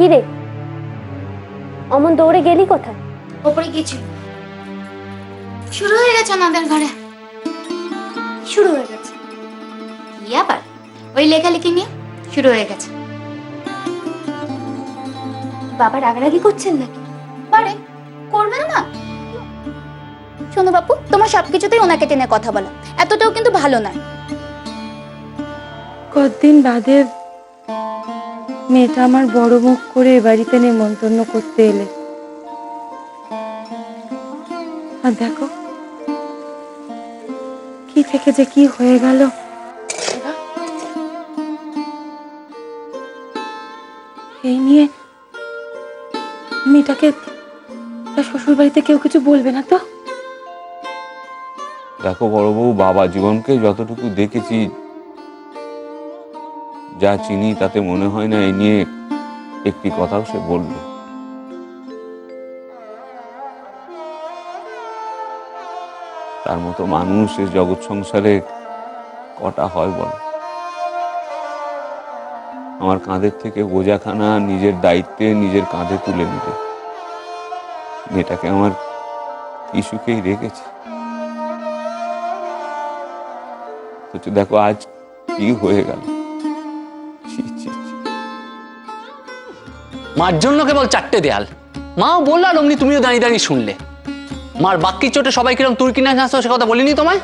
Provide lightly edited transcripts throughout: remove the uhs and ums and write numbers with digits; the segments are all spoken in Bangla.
কি রে অমন দৌড়ে গেলি কোথায়? ওপরে গেছিল। শুরু হয়ে গেছে আমাদের ঘরে। শুরু হয়ে গেছে কি আবার? ওই লেখালেখি নিয়ে শুরু হয়ে গেছে। বাবা রাগারাগি করছেন নাকি? পারে, করবেন না? শোনো বাপু, তোমার সবকিছুতেই ওনাকে টেনে কথা বলা এতটাও কিন্তু ভালো নয়। কতদিন বাদে মেয়েটা আমার বড় মুখ করে এ বাড়িতে নেমন্তন্ন করতে এলে, আর দেখো কি থেকে যে কি হয়ে গেল। এই নিয়ে মেয়েটাকে তার শ্বশুর বাড়িতে কেউ কিছু বলবে না তো? দেখো বড় বউ, বাবা জীবনকে যতটুকু দেখেছি, যা চিনি, তাতে মনে হয় না এই নিয়ে একটি কথাও সে বলবে। তার মতো মানুষ এই জগৎ সংসারে কটা হয় বল? আমার কাঁধের থেকে বোঝাখানা নিজের দায়িত্বে নিজের কাঁধে তুলে নিতে মেয়েটাকে আমার কি সুখেই রেখেছে। তো দেখো আজ কি হয়ে গেল। ছি, ছি, ছি। মার জন্য কেবল চারটে দেয়াল। মাও বললো আর অমনি তুমিও দাঁড়িয়ে দাঁড়িয়ে শুনলে। মার বাক্যির চোটে সবাই কিরকম তুর্কি নাচ নাচতো সে কথা বলিনি তোমায়?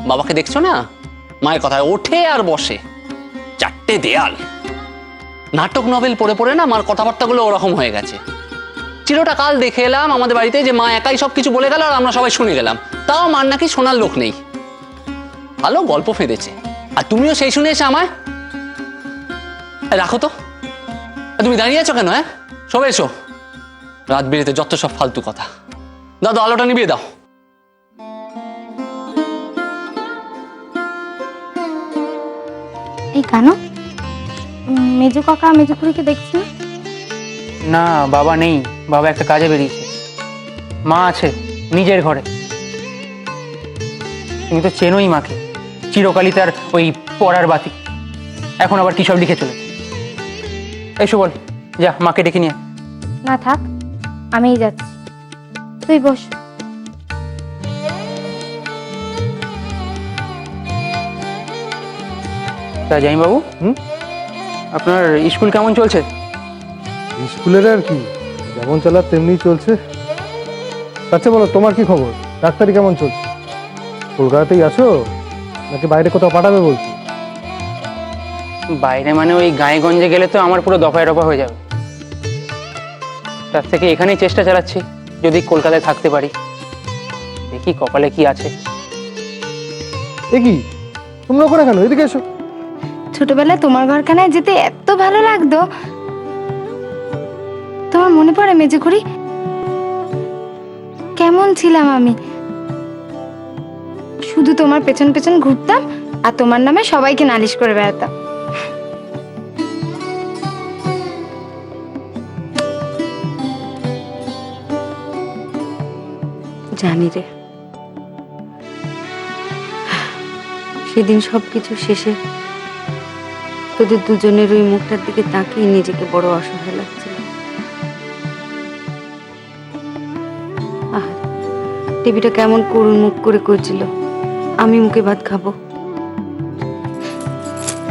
বাবাকে দেখছো না, মায়ের কথায় ওঠে আর বসে। চারটে দেয়াল। নাটক নভেল পড়ে পড়ে না মার কথাবার্তাগুলো ওরকম হয়ে গেছে। চিরটা কাল দেখে এলাম আমাদের বাড়িতে যে মা একাই সবকিছু বলে গেল আর আমরা সবাই শুনে গেলাম। তাও মার নাকি শোনার লোক নেই। ভালো গল্প ফেঁদেছে। আর তুমিও সেই শুনে এসে আমায় রাখো তো। তুমি দাঁড়িয়ে আছো কেন? হ্যাঁ, সবাই এসো। রাত বেরিতে যত সব ফালতু কথা। দাদা আলোটা নিভিয়ে দাও। এই কেন মেজো কাকা মেজো খুড়িকে দেখছি না, বাবা নেই, বাবা একটা কাজে বেরিয়েছে। মা আছে নিজের ঘরে। তুমি তো চেনোই মাকে, চিরকালই তার ওই পড়ার বাতি। এখন আবার কি সব লিখে চলেছে। এসো বল, যা মাকে ডেকে নিয়ে। না থাক, আমিই যাচ্ছি, তুই বস। তা যাই বাবু, আপনার স্কুল কেমন চলছে? স্কুলের আর কি, যেমন চলার তেমনি চলছে। আচ্ছা বলো, তোমার কি খবর? ডাক্তারি কেমন চলছে? কলকাতাতেই আছো নাকি বাইরে কোথাও পাঠাবে বলছি? বাইরে মানে ওই গাঁয়ে-গঞ্জে গেলে তো আমার পুরো দফায় রফা হয়ে যাবে। তার থেকে এখানেই চেষ্টা চালাচ্ছি, যদি কলকাতায় থাকতে পারি। দেখি কপালে কি আছে। এ কি, তোমরা ওখানে কেন? এদিকে এসো। ছোটবেলায় তোমার ঘরখানায় যেতে এত ভালো লাগতো, তোমার মনে পড়ে মেজো খুড়ি? কেমন ছিলাম আমি, শুধু তোমার পেছন পেছন ঘুরতাম আর তোমার নামে সবাইকে নালিশ করে বেড়াতাম। জানি রে, সেদিন সবকিছু শেষে তোদের দুজনের ওই মুখটার দিকে তাকিয়ে নিজেকে বড় অসহায় লাগছিল। টিভিটা কেমন করুণ মুখ করে কইছিল আমি মুখে ভাত খাবো।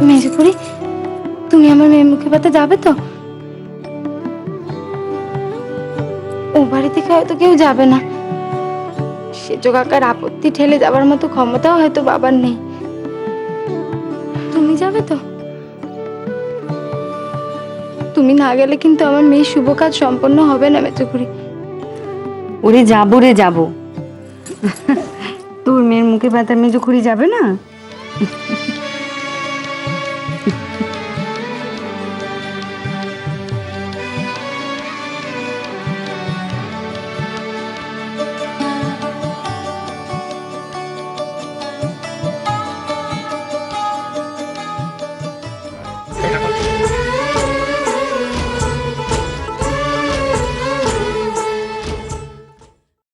মেজো খুড়ি, তুমি আমার মেয়ে মুখে ভাতে যাবে তো? ও বাড়ি থেকে হয়তো কেউ যাবে না, সেজো কাকার আপত্তি ঠেলে যাবার মতো ক্ষমতাও হয়তো বাবার নেই। তুমি যাবে তো? তুমি না গেলে কিন্তু আমার মেয়ের শুভ কাজ সম্পন্ন হবে না মেজো খুড়ি। ওরে যাবো রে যাবো, তোর মেয়ের মুখে ভাত আর মেজো খুঁড়ি যাবে না?